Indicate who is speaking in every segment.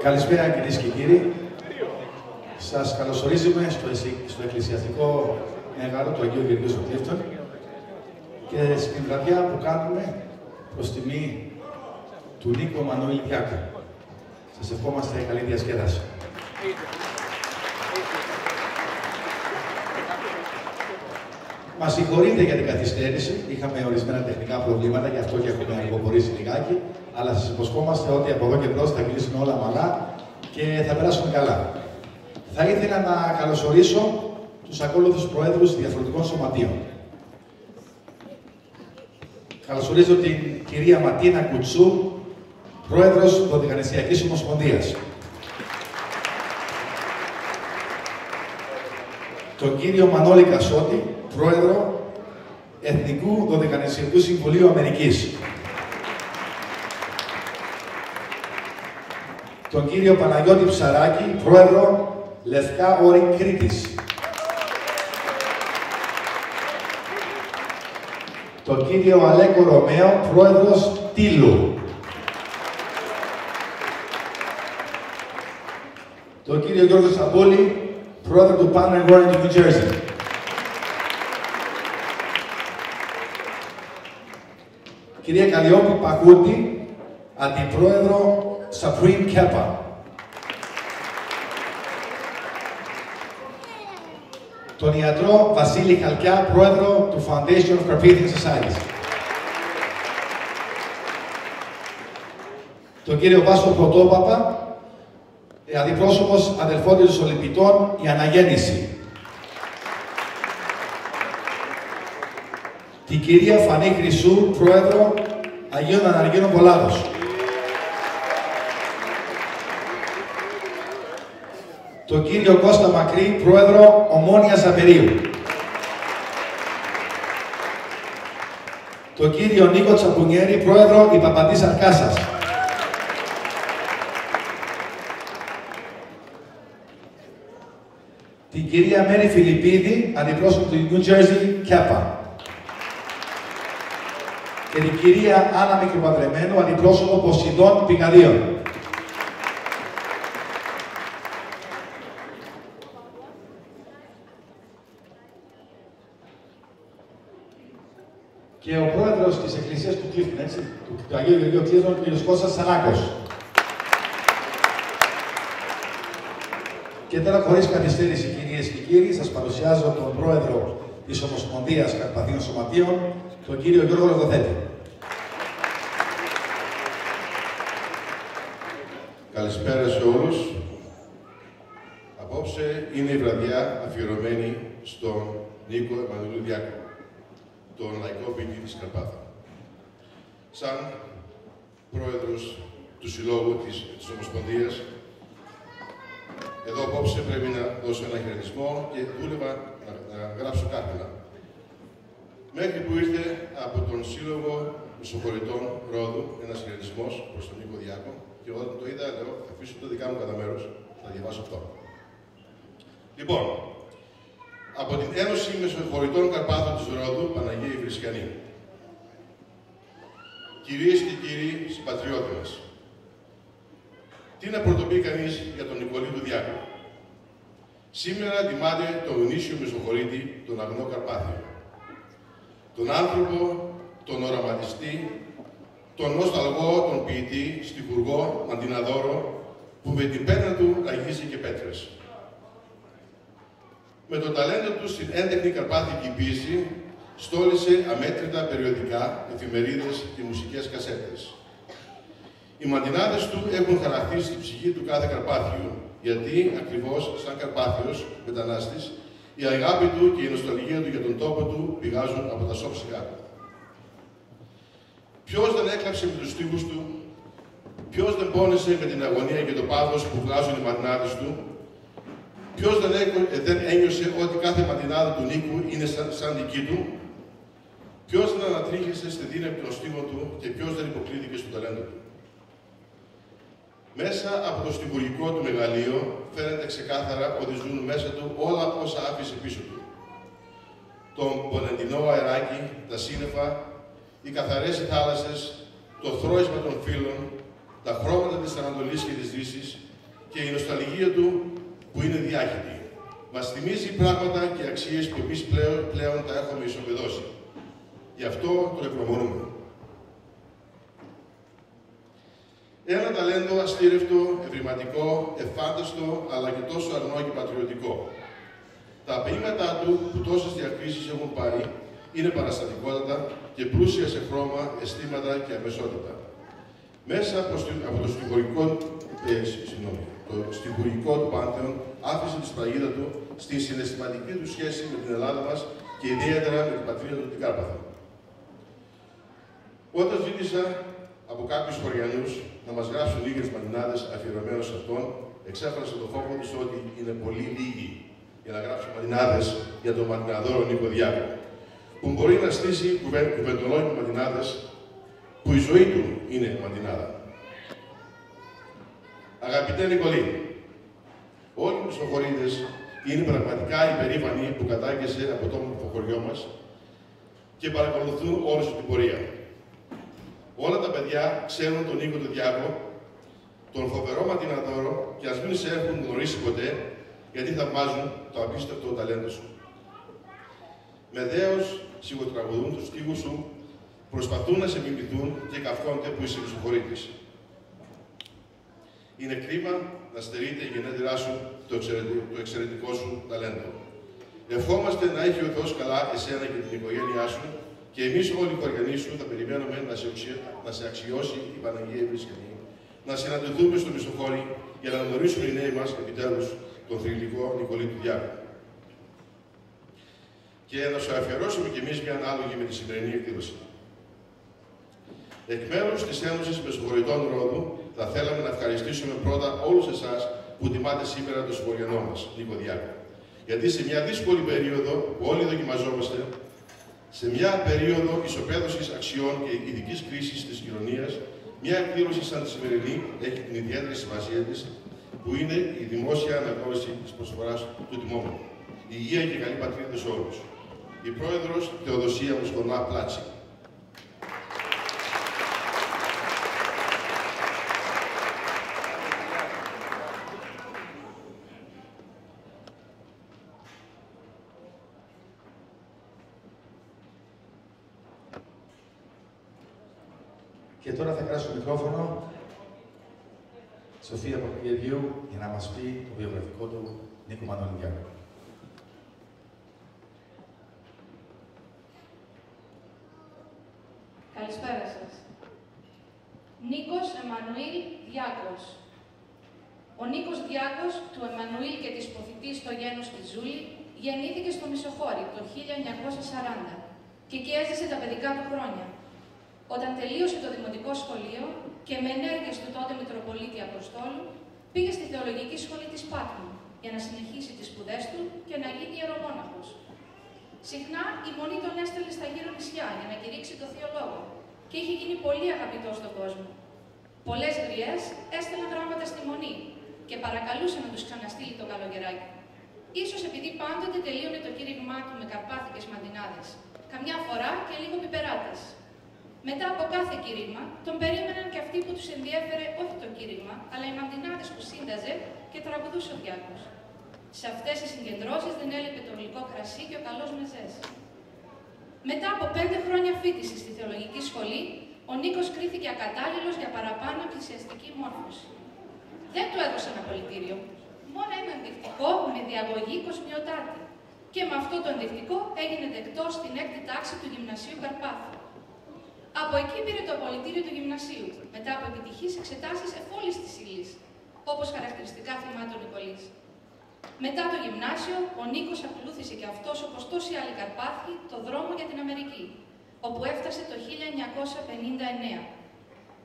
Speaker 1: Καλησπέρα κυρίες και κύριοι. Σας καλωσορίζουμε στο εκκλησιαστικό μέγαρο του Αγίου Γεωργίου των Κλήφτων και στην βραδιά που κάνουμε προς τιμή του Νίκο Μανώλη Διάκου. Σας ευχόμαστε καλή διασκέδαση. Μας συγχωρείτε για την καθυστέρηση. Είχαμε ορισμένα τεχνικά προβλήματα, γι' αυτό και έχουμε αργοπορήσει λιγάκι. Αλλά σας υποσχόμαστε ότι από εδώ και μπρος θα κλείσουν όλα μαλά και θα περάσουν καλά. Θα ήθελα να καλωσορίσω τους ακόλουθους προέδρους διαφορετικών σωματείων. Καλωσορίζω την κυρία Ματίνα Κουτσού, πρόεδρος Δωδεκανησιακής Ομοσπονδίας. Τον κύριο Μανώλη Κασότη, πρόεδρο Εθνικού Δωδεκανησιακού Συμβουλίου Αμερικής. Τον κύριο Παναγιώτη Ψαράκη, πρόεδρο Λευκά Όρη Κρήτης. Τον κύριο Αλέκο Ρωμαίο, πρόεδρος Τύλου. Τον κύριο Γιώργο Σαμπούλη, πρόεδρο του Panel Warren του New Jersey. Κυρία Καλλιόπη Πακούτη, αντιπρόεδρο Supreme Kappa. Τον ιατρό Βασίλη Χαλκιά, πρόεδρο του Foundation of Carpathian Societies. Τον κύριο Βάσο Πρωτόπαπα, αντιπρόσωπος αδελφότητας των Ολυμπητών, η Αναγέννηση. Την κυρία Φανή Χρυσού, πρόεδρο Αγίων Αναργύρων Πολάδος. Τον κύριο Κώστα Μακρύ, πρόεδρο Ομόνιας Ζαπερίου. Τον κύριο Νίκο Τσαπουνιέρη, πρόεδρο Ιπαπαντής Αρκάσας. Την κυρία Μέρη Φιλιππίδη, αντιπρόσωπο του New Jersey Kappa. Και την κυρία Άννα Μικροπαντρεμένου, αντιπρόσωπο Ποσειδών Πηγαδίων. Και ο πρόεδρος της Εκκλησίας του Κλήφτων, έτσι, του Αγίου Γεωργίου Κλήφτων, ο κ. Κώστας Σανάκος. Και τώρα, χωρίς καθυστέρηση, κυρίες και κύριοι, σας παρουσιάζω τον πρόεδρο της Ομοσπονδίας Καρπαθίων Σωματείων, τον κύριο Γιώργο Λογοθέτη.
Speaker 2: Καλησπέρα σε όλους. Απόψε είναι η βραδιά αφιερωμένη στον Νίκο Μανώλη Διάκου, τον λαϊκό ποιητή της Καρπάθων. Σαν πρόεδρος του Συλλόγου της Ομοσπονδίας, εδώ απόψε πρέπει να δώσω ένα χαιρετισμό και δούλευα να γράψω κάρτελα. Μέχρι που ήρθε από τον Σύλλογο Μεσοχωρητών Ρόδου ένας χαιρετισμός προς τον Νίκο Διάκο και όταν το είδα, λέω, θα αφήσω το δικά μου κατά μέρος, θα διαβάσω αυτό. Λοιπόν, από την Ένωση Μεσοχωρητών Καρπάθων της Ρόδου, Παναγία η Βρισκιανή. Κυρίες και κύριοι συμπατριώτες μας, τι να πρωτοπεί κανείς για τον Νικολίτου Διάκο. Σήμερα τιμάται τον γνήσιο Μεσοχωρίτη, τον αγνό Καρπάθιο. Τον άνθρωπο, τον οραματιστή, τον νοσταλγό, τον ποιητή, στιχουργό, αντιναδόρο, που με την πένα του αγγίζει και πέτρες. Με το ταλέντο του στην έντεχνη καρπάθικη ποίηση, στόλισε αμέτρητα περιοδικά, εφημερίδες και μουσικές κασέτες. Οι μαντινάδες του έχουν χαραχτεί στη ψυχή του κάθε Καρπάθιου, γιατί ακριβώς σαν Καρπάθιος μετανάστης, η αγάπη του και η νοσταλγία του για τον τόπο του πηγάζουν από τα σώψιγά του. Ποιος δεν έκλαψε με τους στίχους του, ποιος δεν πόνεσε με την αγωνία και το πάθος που βγάζουν οι μαντινάδες του, ποιος δεν ένιωσε ότι κάθε μαντινάδα του Νίκου είναι σαν δική του, ποιος δεν ανατρίχησε στη δύναμη των στίχων του και ποιος δεν υποκλήθηκε στο ταλέντο του. Μέσα από το στιχουργικό του μεγαλείο φαίνεται ξεκάθαρα ότι ζουν μέσα του όλα όσα άφησε πίσω του. Τον πονεντινό αεράκι, τα σύννεφα, οι καθαρές οι θάλασσες, το θρώισμα των φύλων, τα χρώματα της Ανατολής και της Δύσης και η νοσταλγία του που είναι διάχυτη. Μας θυμίζει πράγματα και αξίες που εμείς πλέον τα έχουμε ισοπεδώσει. Γι' αυτό το ευγνωμονούμε. Ένα ταλέντο αστήρευτο, ευρηματικό, εφάνταστο, αλλά και τόσο αγνό και πατριωτικό. Τα ποίηματά του, που τόσες διακρίσεις έχουν πάρει, είναι παραστατικότατα και πλούσια σε χρώμα, αισθήματα και αμεσότητα. Μέσα από το στιχουργικό του πάνθεον άφησε τη σφραγίδα του στη συναισθηματική του σχέση με την Ελλάδα μας και ιδιαίτερα με την πατρίδα του την Κάρπαθο. Όταν ζήτησα από κάποιους χωριανούς να μας γράψουν λίγες μαντινάδες αφιερωμένες σε αυτόν, εξέφρασα το φόβο τους ότι είναι πολύ λίγοι για να γράψουν μαντινάδες για τον μαντιναδόρο Νίκο Διάκο, που μπορεί να στήσει κουβεντολόγοι μαντινάδες που η ζωή του είναι μαντινάδα. Αγαπητέ Νικολή, όλοι οι μισοχωρίδες είναι πραγματικά υπερήφανοι που κατάγεσαι από το όμορφο χωριό μας και παρακολουθούν όλη σου την πορεία. Όλα τα παιδιά ξέρουν τον Νίκο τον Διάκο, τον φοβερό μαντιναδόρο και ας μην σε έχουν γνωρίσει ποτέ, γιατί θαυμάζουν το απίστευτο ταλέντο σου. Με δέος σιγοτραγουδούν τους στίχους σου, προσπαθούν να σε μιμηθούν και καυχόνται που είσαι μισοχωρήτης. Είναι κρίμα να στερείται η γενέτειρά σου το εξαιρετικό σου ταλέντο. Ευχόμαστε να έχει ο Θεός καλά εσένα και την οικογένειά σου και εμείς όλοι οι χωριανοί σου θα περιμένουμε να σε αξιώσει η Παναγία Ευρίσκενη, να συναντηθούμε στο Μισοχώρι για να γνωρίσουν οι νέοι μας επιτέλους τον θρυλικό Νικολή του Διάκου. Και να σου αφιερώσουμε κι εμείς μια ανάλογη με τη σημερινή εκδήλωση. Εκ μέρους της Ένωσης Μεσοχωρητών Ρόδου, θα θέλαμε να ευχαριστήσουμε πρώτα όλους εσάς που τιμάτε σήμερα τον συμπολιανό μας, Νίκο Διάκο. Γιατί σε μια δύσκολη περίοδο που όλοι δοκιμαζόμαστε, σε μια περίοδο ισοπαίδωσης αξιών και ειδικής κρίσης της κοινωνίας, μια εκδήλωση σαν τη σημερινή έχει την ιδιαίτερη σημασία της, που είναι η δημόσια αναγνώριση της προσφοράς του τιμόμενου. Υγεία και καλή πατρίδα σε όλους. Η Πρόεδρος Θεοδοσία Μουσκονά Πλάτσι.
Speaker 1: Και τώρα θα κράσω το μικρόφωνο Σοφία Παπαγεωργίου για να μας πει το βιογραφικό του Νίκο Μανώλη Διάκου.
Speaker 3: Καλησπέρα σας. Νίκος Εμμανουήλ Διάκος. Ο Νίκος Διάκος, του Εμμανουήλ και της Ποθητής στο γένος της Ζούλη, γεννήθηκε στο Μισοχώρι το 1940 και εκεί έζησε τα παιδικά του χρόνια. Όταν τελείωσε το δημοτικό σχολείο και με ενέργειες του τότε Μητροπολίτη Αποστόλου, πήγε στη Θεολογική Σχολή της Πάτμου για να συνεχίσει τις σπουδές του και να γίνει ιερομόναχος. Συχνά η Μονή τον έστελνε στα γύρω νησιά για να κηρύξει το Θείο Λόγο και είχε γίνει πολύ αγαπητός στον κόσμο. Πολλές γριές έστελναν γράμματα στη Μονή και παρακαλούσαν να τους ξαναστείλει το καλογεράκι. Ίσως επειδή πάντοτε τελείωνε το κήρυγμά του με καρπάθικες μαντινάδες, καμιά φορά και λίγο πιπεράτες. Μετά από κάθε κήρυγμα, τον περίμεναν και αυτοί που τους ενδιέφερε όχι το κήρυγμα, αλλά οι μαντινάδες που σύνταζε και τραγουδούσε ο Διάκος. Σε αυτές τις συγκεντρώσεις δεν έλειπε το γλυκό κρασί και ο καλός μεζές. Μετά από 5 χρόνια φοιτηση στη Θεολογική Σχολή, ο Νίκος κρίθηκε ακατάλληλος για παραπάνω εκκλησιαστική μόρφωση. Δεν του έδωσαν απολυτήριο, μόνο ένα ενδεικτικό με διαγωγή κοσμιωτάτη. Και με αυτό το ενδεικτικό έγινε δεκτός στην 6η τάξη του Γυμνασίου Καρπάθου. Από εκεί πήρε το απολυτήριο του Γυμνασίου, μετά από επιτυχείς εξετάσεις εφόλης της ύλης, όπως χαρακτηριστικά θυμάται ο Νικολής. Μετά το γυμνάσιο, ο Νίκος ακολούθησε και αυτός, όπως τόσοι άλλοι Καρπάθοι, το δρόμο για την Αμερική, όπου έφτασε το 1959.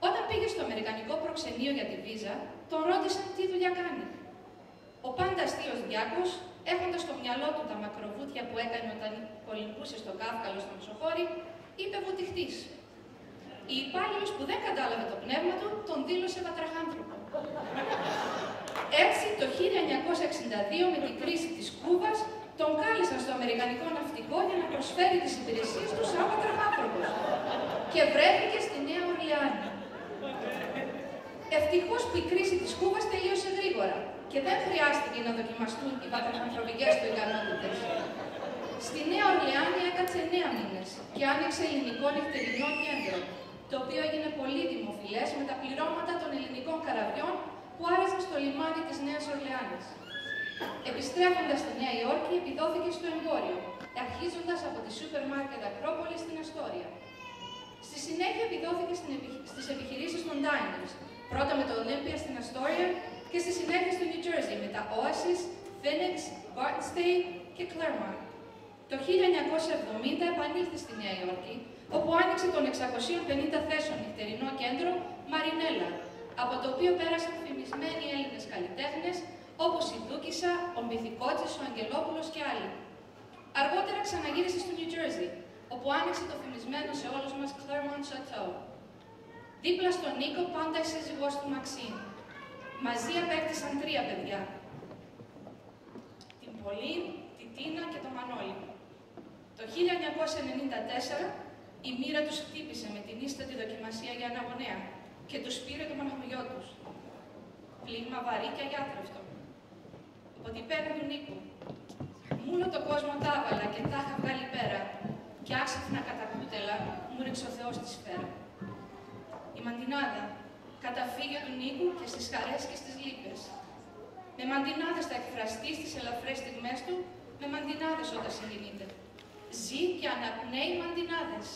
Speaker 3: Όταν πήγε στο Αμερικανικό προξενείο για τη βίζα, τον ρώτησαν τι δουλειά κάνει. Ο πάντα αστείος Διάκος, έχοντας στο μυαλό του τα μακροβούτια που έκανε όταν κολυμπούσε στο Κάφκαλο στο Μεσοχώρι, είπε βουτυχτής. Η υπάλληλος που δεν κατάλαβε το πνεύμα του, τον δήλωσε βατραχάνθρωπο. Έτσι, το 1962, με την κρίση της Κούβας, τον κάλεσαν στο Αμερικανικό Ναυτικό για να προσφέρει τις υπηρεσίες του σαν βατραχάνθρωπος. Και βρέθηκε στη Νέα Ορλεάνη. Ευτυχώς που η κρίση της Κούβας τελείωσε γρήγορα και δεν χρειάστηκε να δοκιμαστούν οι πατραχανθρωπικές του ικανότητες. Στη Νέα Ορλεάνη έκατσε 9 μήνες και άνοιξε ελληνικό νυχτερινό κέντρο, το οποίο έγινε πολύ δημοφιλές με τα πληρώματα των ελληνικών καραβιών που άρεσαν στο λιμάνι της Νέας Ορλεάνης. Επιστρέφοντας στη Νέα Υόρκη, επιδόθηκε στο εμπόριο, αρχίζοντας από τη σούπερ μάρκετ Ακρόπολη στην Αστόρια. Στη συνέχεια επιδόθηκε στις επιχειρήσεις των Diners, πρώτα με το Olympia στην Αστόρια και στη συνέχεια στο New Jersey με τα Oasis, Phoenix, Barton State και Claremont. Το 1970 επανήλθε στη Νέα Υόρκη, όπου άνοιξε τον 650 θέσεων νυχτερινό κέντρο Μαρινέλα, από το οποίο πέρασαν φημισμένοι Έλληνες καλλιτέχνες, όπως η Δούκισσα, ο Μυθικότσης, ο Αγγελόπουλος και άλλοι. Αργότερα ξαναγύρισε στο New Jersey, όπου άνοιξε το φημισμένο σε όλους μας Claremont Chateau. Δίπλα στον Νίκο πάντα η σύζυγός του Μαξίν. Μαζί απέκτησαν 3 παιδιά. Την Πολύν, την Τίνα και τον Μανώλη. Το 1994 η μοίρα τους χτύπησε με την ίστατη δοκιμασία για ένα γονέα και τους πήρε το μοναχογιό τους. Πλήγμα βαρύ και αγιάτρευτο. Από την πένα του Νίκου. Μούλο το κόσμο τα άβαλα και τα είχα βγάλει πέρα και άξαφνα κατά κούτελα μου ρίξε ο Θεός τη σφαίρα. Η μαντινάδα, καταφύγιο του Νίκου και στις χαρές και στις λύπες. Με μαντινάδες θα εκφραστεί στις ελαφρές στιγμές του, με μαντινάδες όταν συγκινείται. Ζει και αναπνέει μαντινάδες.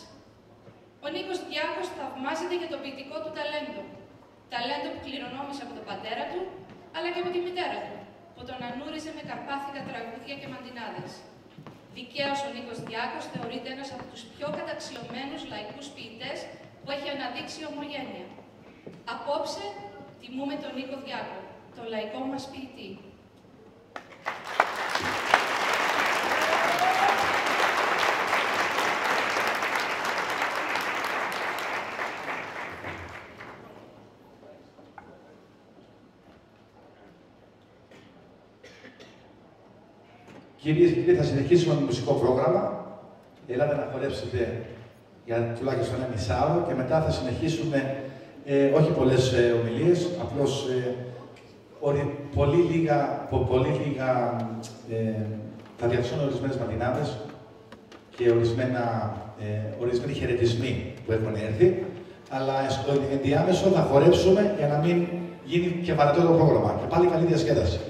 Speaker 3: Ο Νίκος Διάκος θαυμάζεται για το ποιητικό του ταλέντο. Ταλέντο που κληρονόμησε από τον πατέρα του, αλλά και από τη μητέρα του, που τον ανούριζε με καρπάθικα τραγούδια και μαντινάδες. Δικαίως ο Νίκος Διάκος θεωρείται ένας από τους πιο καταξιωμένους λαϊκούς ποιητές που έχει αναδείξει η ομογένεια. Απόψε τιμούμε τον Νίκο Διάκο, τον λαϊκό μας ποιητή.
Speaker 1: Κυρίες και κύριοι, θα συνεχίσουμε με το μουσικό πρόγραμμα. Ελάτε να χορέψετε για τουλάχιστον ένα μισάωρο και μετά θα συνεχίσουμε όχι πολλές ομιλίες, απλώς πολύ λίγα θα διαδώσουν ορισμένες μαντινάδες και ορισμένοι χαιρετισμοί που έχουν έρθει, αλλά στο ενδιάμεσο θα χορέψουμε για να μην γίνει και βαρετό το πρόγραμμα. Και πάλι καλή διασκέδαση.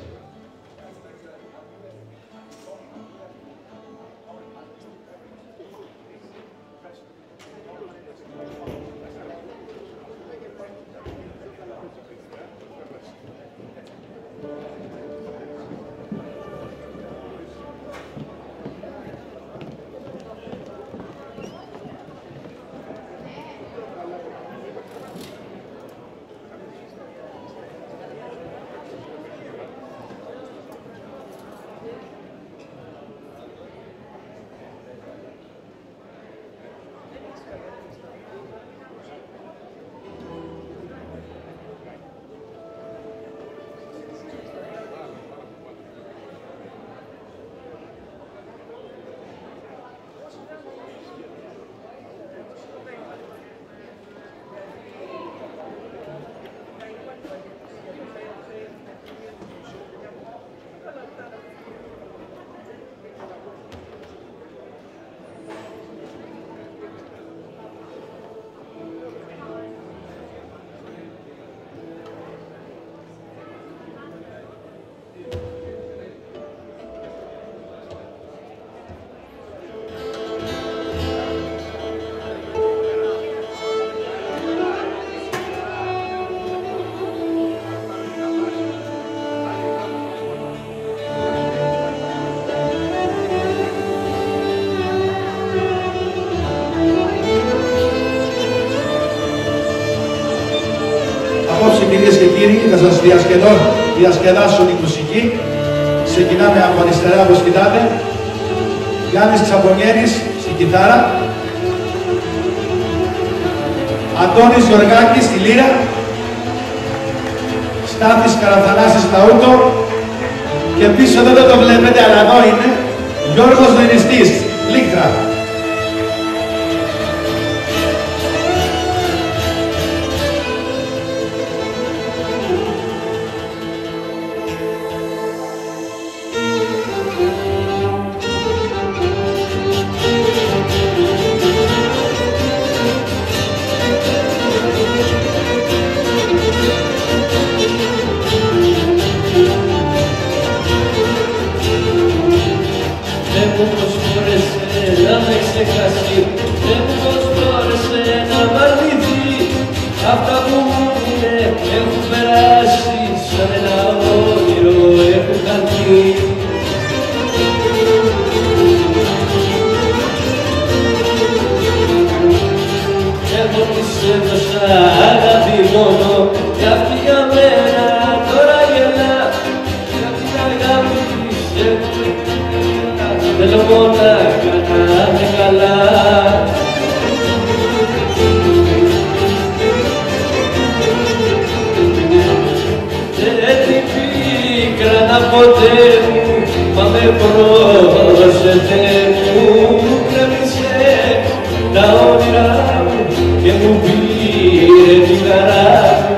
Speaker 1: Κυρίες και κύριοι, θα σας διασκεδάσω τη μουσική. Ξεκινάμε από αριστερά, όπως κοιτάτε. Γιάννης Ξαπονιέρης στην κιθάρα. Αντώνης Γεωργάκης στη λύρα. Στάθης Καραθανάσης στα ούτο. Και πίσω εδώ δεν το βλέπετε, αλλά εδώ είναι Γιώργος Δενιστής, Λίχρα.
Speaker 4: μονάχα να είναι καλά. Δεν την πίκρανα ποτέ μου, μα με πρόσεχε μου, κρέμισε τα όνειρά μου και μου πήρε τη χαρά μου.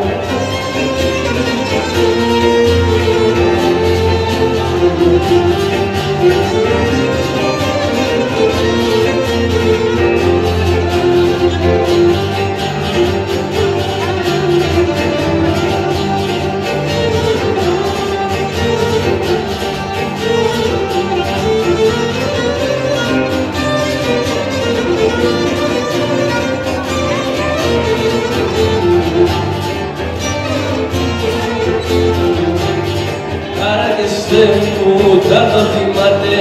Speaker 4: Μου θα το θυμάται,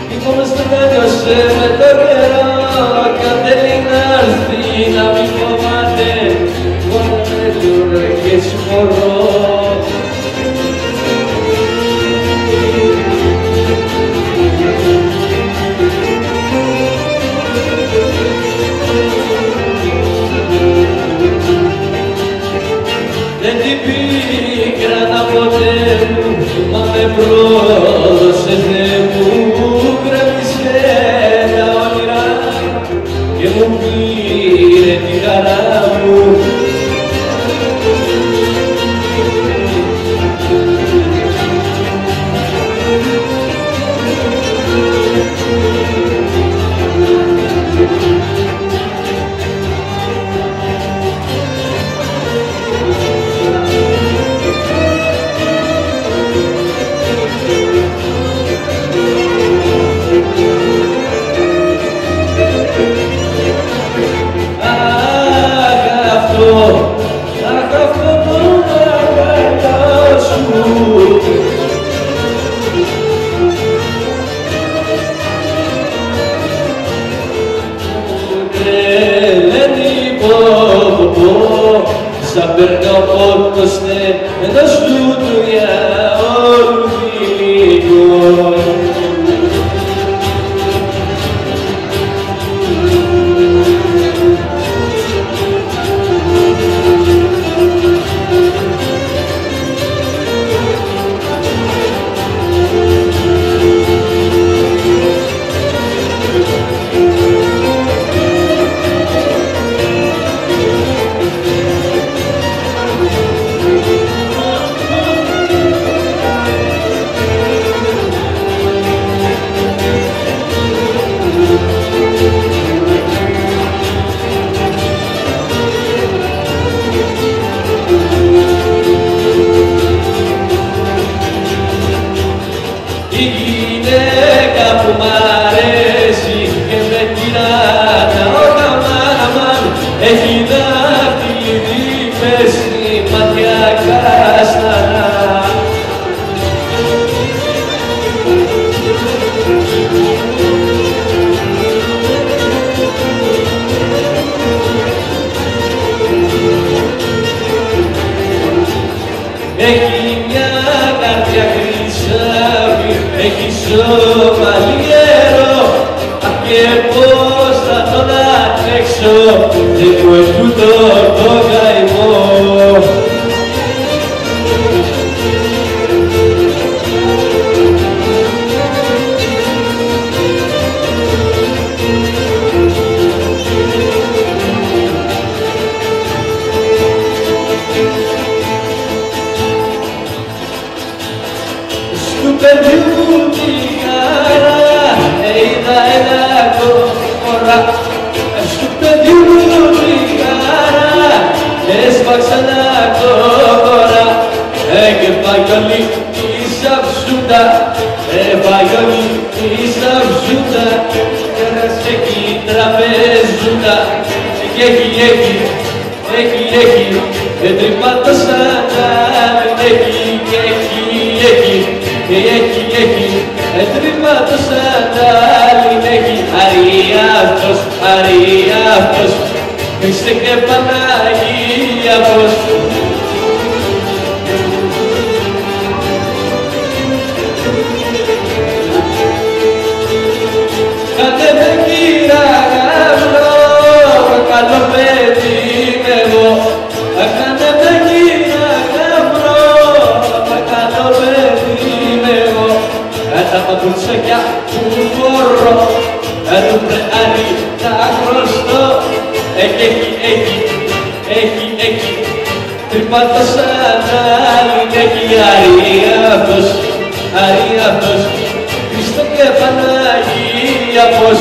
Speaker 4: λοιπόν στεγάνιωσε με το καιρό κι αν θέλει να έρθει να μη φοβάται, μόνο με τον και συγχωρώ. Δεν την πίκρανα ποτέ μου, μα με πρόδωσε Θεέ μου, κρέμισε τα όνειρά και μου πήρε τη χαρά μου. Σαν περνάω πότος εντός τούτου για όλου λίγο. Η γυναίκα που μ' αρέσει και με τυράννα όλα μάνα έχει δάχτυλι μες στη ματιά κάστανα. Έχει μια καρδιά χρυσάβη, έχει σώμα λιέρο, αχ και πώς θα τον αντέξω, δεν μου ετούτο το καημό. Του παιδιού τη χαρά είδα ένα κόρα, του παιδιού τη χαρά έσπαξα ένα κόρα, και παγιόλι τη σαψούτα, παγιόλι τη σαψούτα, κέρασε εκεί τραπεζούτα, και έχει, τρυπάτο σαν έχει, έχει, τρυπάτο σαν έχει, αρή αυτός, Χριστέ και Παναγία πως. παπουτσάκια που φορώ του πρεάρι τα γνωστό έχει τρυπάτο σαν άλλη έχει Αρή αυτός Χριστό και Παναγία πως